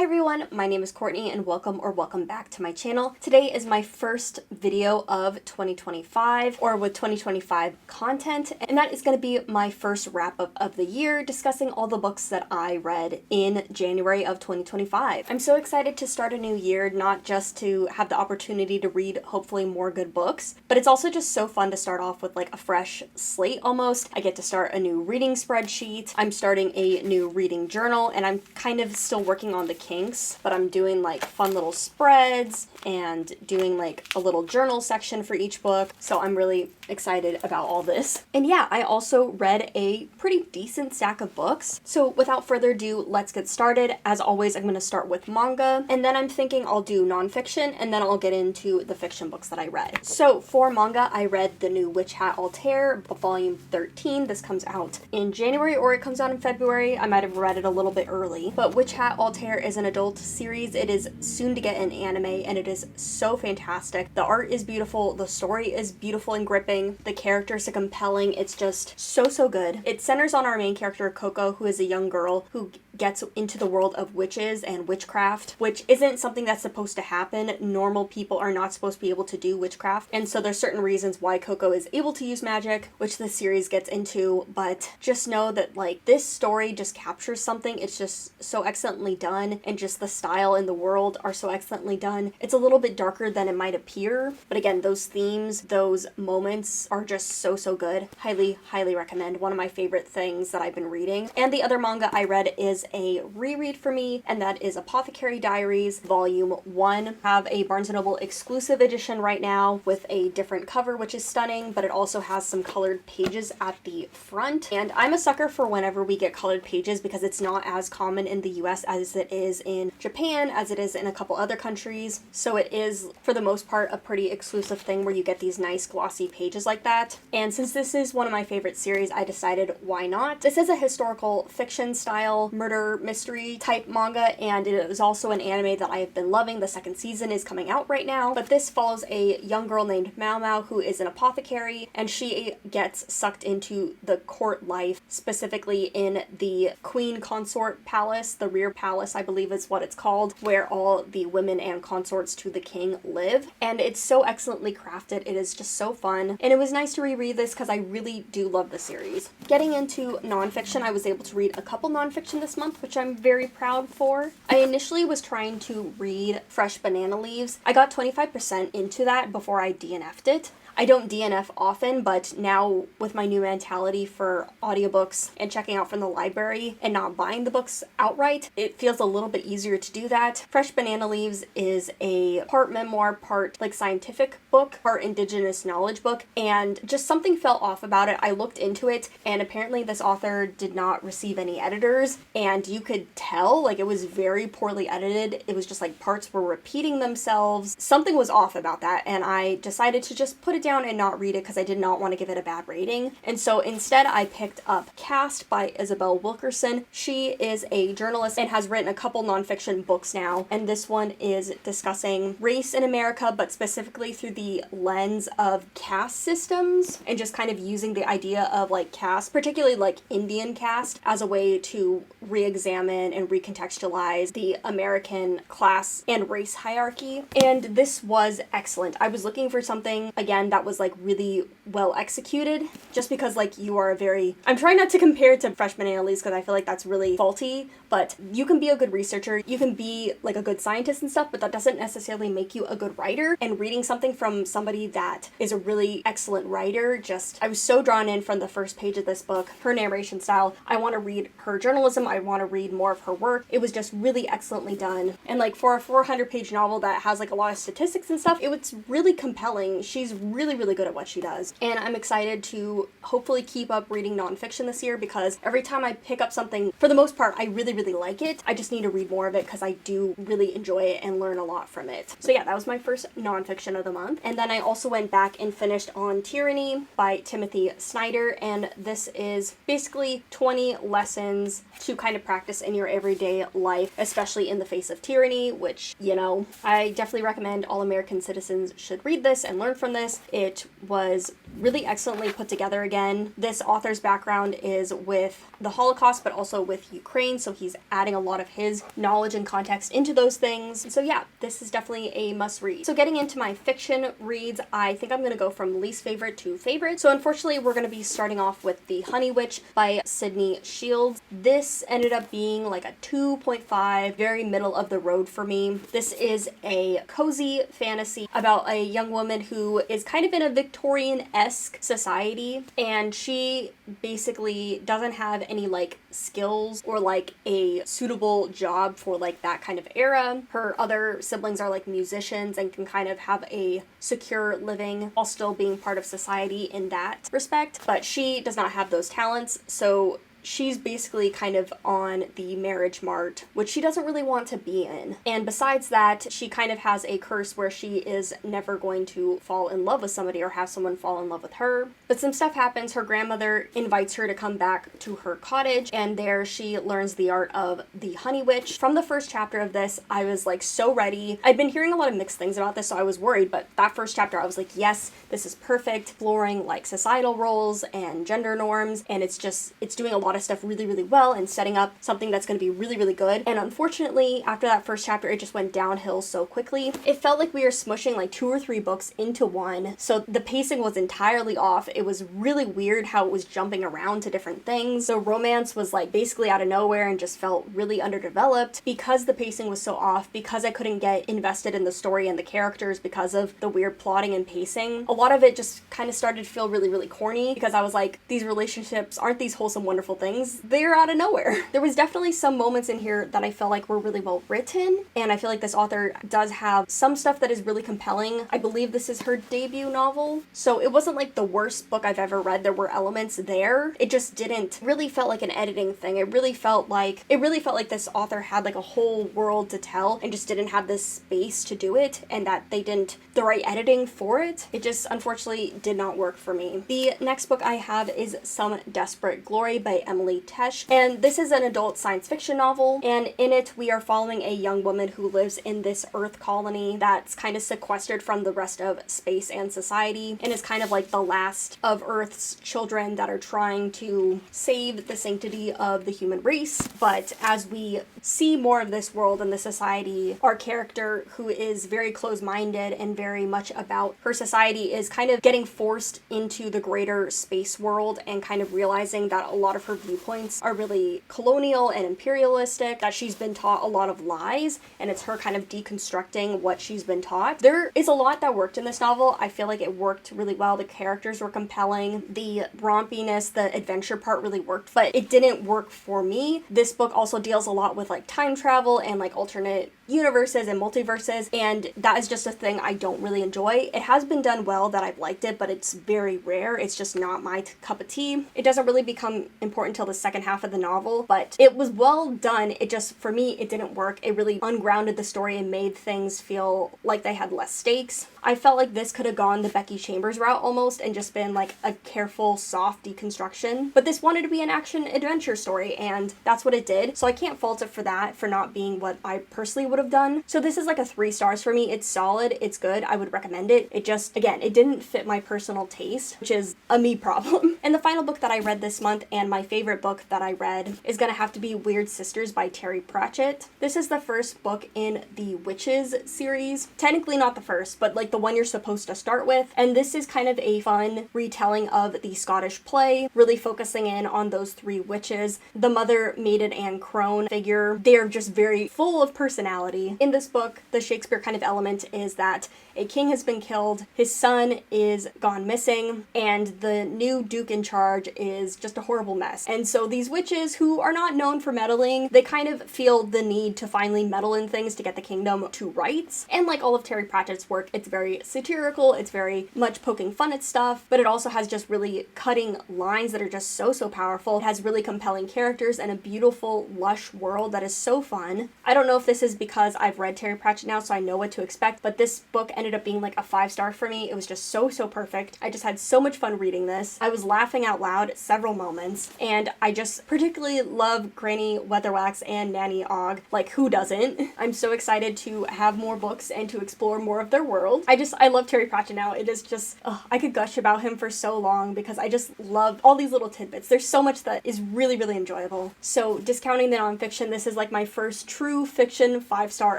everyone, my name is Courtney and welcome back to my channel. Today is my first video of 2025 or with 2025 content, and that is going to be my first wrap up of the year discussing all the books that I read in January of 2025. I'm so excited to start a new year, not just to have the opportunity to read hopefully more good books, but it's also just so fun to start off with like a fresh slate almost. I get to start a new reading spreadsheet, I'm starting a new reading journal, and I'm kind of still working on the kinks, but I'm doing like fun little spreads and doing like a little journal section for each book. So I'm really excited about all this. And yeah, I also read a pretty decent stack of books. So without further ado, let's get started. As always, I'm going to start with manga, and then I'm thinking I'll do nonfiction, and then I'll get into the fiction books that I read. So for manga, I read the new Witch Hat Altair, volume 13. This comes out in January, or it comes out in February. I might have read it a little bit early, but Witch Hat Altair is an adult series. It is soon to get an anime, and it is so fantastic. The art is beautiful, the story is beautiful and gripping, the characters are compelling. It's just so good. It centers on our main character Coco, who is a young girl who gets into the world of witches and witchcraft, which isn't something that's supposed to happen. Normal people are not supposed to be able to do witchcraft, and so there's certain reasons why Coco is able to use magic, which the series gets into. But just know that like this story just captures something. It's just so excellently done, and just the style and the world are so excellently done. It's a little bit darker than it might appear, but again, those themes, those moments are just so good. Highly recommend. One of my favorite things that I've been reading. And the other manga I read is a reread for me, and that is Apothecary Diaries volume 1. I have a Barnes & Noble exclusive edition right now with a different cover, which is stunning, but it also has some colored pages at the front. And I'm a sucker for whenever we get colored pages, because it's not as common in the US as it is in Japan, as it is in a couple other countries. So it is, for the most part, a pretty exclusive thing where you get these nice glossy pages like that. And since this is one of my favorite series, I decided why not. This is a historical fiction style murder mystery type manga, and it is also an anime that I have been loving. The second season is coming out right now, but this follows a young girl named Mao Mao who is an apothecary, and she gets sucked into the court life, specifically in the Queen Consort Palace, the Rear Palace I believe is what it's called, where all the women and consorts to the king live. And it's so excellently crafted. It is just so fun, and it was nice to reread this because I really do love the series. Getting into nonfiction, I was able to read a couple nonfiction this month, which I'm very proud for. I initially was trying to read Fresh Banana Leaves. I got 25% into that before I DNF'd it. I don't DNF often, but now with my new mentality for audiobooks and checking out from the library and not buying the books outright, it feels a little bit easier to do that. Fresh Banana Leaves is a part memoir, part like scientific book, part indigenous knowledge book, and just something felt off about it. I looked into it, and apparently this author did not receive any editors, and you could tell like it was very poorly edited. It was just like parts were repeating themselves. Something was off about that, and I decided to just put it down and not read it because I did not want to give it a bad rating. And so instead I picked up Caste by Isabel Wilkerson. She is a journalist and has written a couple nonfiction books now, and this one is discussing race in America, but specifically through the lens of caste systems, and just kind of using the idea of like caste, particularly like Indian caste, as a way to re-examine and recontextualize the American class and race hierarchy. And this was excellent. I was looking for something, again, that was like really well executed, just because like you are a very, I'm trying not to compare it to Fresh Banana Leaves because I feel like that's really faulty, but you can be a good researcher, you can be like a good scientist and stuff, but that doesn't necessarily make you a good writer. And reading something from somebody that is a really excellent writer, just, I was so drawn in from the first page of this book. Her narration style, I want to read her journalism, I want to read more of her work. It was just really excellently done. And like for a 400-page novel that has like a lot of statistics and stuff, it was really compelling. She's really good at what she does. And I'm excited to hopefully keep up reading nonfiction this year, because every time I pick up something, for the most part, I really like it. I just need to read more of it because I do really enjoy it and learn a lot from it. So yeah, that was my first nonfiction of the month. And then I also went back and finished On Tyranny by Timothy Snyder, and this is basically 20 lessons to kind of practice in your everyday life, especially in the face of tyranny, which, you know, I definitely recommend all American citizens should read this and learn from this. It was really excellently put together again. This author's background is with the Holocaust, but also with Ukraine, so he's adding a lot of his knowledge and context into those things. So yeah, this is definitely a must read. So getting into my fiction reads, I think I'm gonna go from least favorite to favorite. So unfortunately, we're gonna be starting off with The Honey Witch by Sydney Shields. This ended up being like a 2.5, very middle of the road for me. This is a cozy fantasy about a young woman who is kind of in a Victorian-esque society, and she basically doesn't have any like skills or like a suitable job for like that kind of era. Her other siblings are like musicians and can kind of have a secure living while still being part of society in that respect, but she does not have those talents, so she's basically kind of on the marriage mart, which she doesn't really want to be in. And besides that, she kind of has a curse where she is never going to fall in love with somebody or have someone fall in love with her. But some stuff happens. Her grandmother invites her to come back to her cottage, and there she learns the art of the Honey Witch. From the first chapter of this, I was like so ready. I'd been hearing a lot of mixed things about this, so I was worried, but that first chapter I was like, yes, this is perfect. Exploring like societal roles and gender norms, and it's doing a lot of stuff really, really well and setting up something that's going to be really, really good. And unfortunately, after that first chapter, it just went downhill so quickly. It felt like we were smushing like 2 or 3 books into one, so the pacing was entirely off. It was really weird how it was jumping around to different things. The romance was like basically out of nowhere and just felt really underdeveloped because the pacing was so off, because I couldn't get invested in the story and the characters because of the weird plotting and pacing. A lot of it just kind of started to feel really, really corny because I was like, these relationships aren't these wholesome, wonderful things. They're out of nowhere. There was definitely some moments in here that I felt like were really well written, and I feel like this author does have some stuff that is really compelling. I believe this is her debut novel, so it wasn't like the worst book I've ever read. There were elements there. It just didn't really felt like an editing thing. It really felt like this author had like a whole world to tell and just didn't have the space to do it, and that they didn't the right editing for it. It just unfortunately did not work for me. The next book I have is Some Desperate Glory by Emily Tesh, and this is an adult science fiction novel, and in it we are following a young woman who lives in this Earth colony that's kind of sequestered from the rest of space and society, and is kind of like the last of Earth's children that are trying to save the sanctity of the human race. But as we see more of this world and the society, our character, who is very close-minded and very much about her society, is kind of getting forced into the greater space world and kind of realizing that a lot of her viewpoints are really colonial and imperialistic, that she's been taught a lot of lies, and it's her kind of deconstructing what she's been taught. There is a lot that worked in this novel. I feel like it worked really well. The characters were compelling. The rompiness, the adventure part really worked, but it didn't work for me. This book also deals a lot with like time travel and like alternate universes and multiverses, and that is just a thing I don't really enjoy. It has been done well that I've liked it, but it's very rare. It's just not my cup of tea. It doesn't really become important till the second half of the novel, but it was well done. It just, for me, it didn't work. It really ungrounded the story and made things feel like they had less stakes. I felt like this could have gone the Becky Chambers route almost and just been like a careful, soft deconstruction, but this wanted to be an action adventure story, and that's what it did. So I can't fault it for that, for not being what I personally would have done. So this is like a 3 stars for me. It's solid, it's good, I would recommend it. It just, again, it didn't fit my personal taste, which is a me problem. And the final book that I read this month, and my favorite book that I read, is gonna have to be Weird Sisters by Terry Pratchett. This is the first book in the Witches series. Technically not the first, but like the one you're supposed to start with. And this is kind of a fun retelling of the Scottish play, really focusing in on those 3 witches. The mother, maiden, and crone figure, they're just very full of personality. In this book, the Shakespeare kind of element is that a king has been killed, his son is gone missing, and the new duke in charge is just a horrible mess. And so these witches, who are not known for meddling, they kind of feel the need to finally meddle in things to get the kingdom to rights. And like all of Terry Pratchett's work, it's very satirical, it's very much poking fun at stuff, but it also has just really cutting lines that are just so powerful. It has really compelling characters and a beautiful, lush world that is so fun. I don't know if this is because I've read Terry Pratchett now, so I know what to expect, but this book ended up being like a 5 star for me. It was just so perfect. I just had so much fun reading this. I was laughing out loud at several moments, and I just particularly love Granny Weatherwax and Nanny Ogg. Like, who doesn't? I'm so excited to have more books and to explore more of their world. I love Terry Pratchett now. It is just, I could gush about him for so long because I just love all these little tidbits. There's so much that is really, really enjoyable. So discounting the nonfiction, this is like my first true fiction 5-star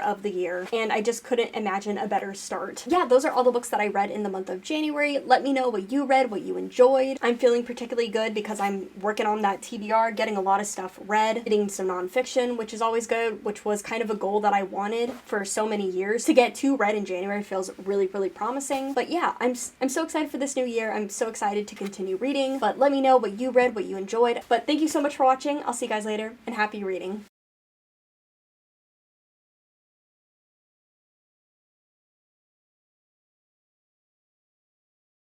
of the year, and I just couldn't imagine a better start. Yeah, those are all the books that I read in the month of January. Let me know what you read, what you enjoyed. I'm feeling particularly good because I'm working on that TBR, getting a lot of stuff read, getting some nonfiction, which is always good, which was kind of a goal that I wanted for so many years. To get 2 read in January feels really, really promising. But yeah, I'm so excited for this new year. I'm so excited to continue reading, but let me know what you read, what you enjoyed. But thank you so much for watching. I'll see you guys later, and happy reading.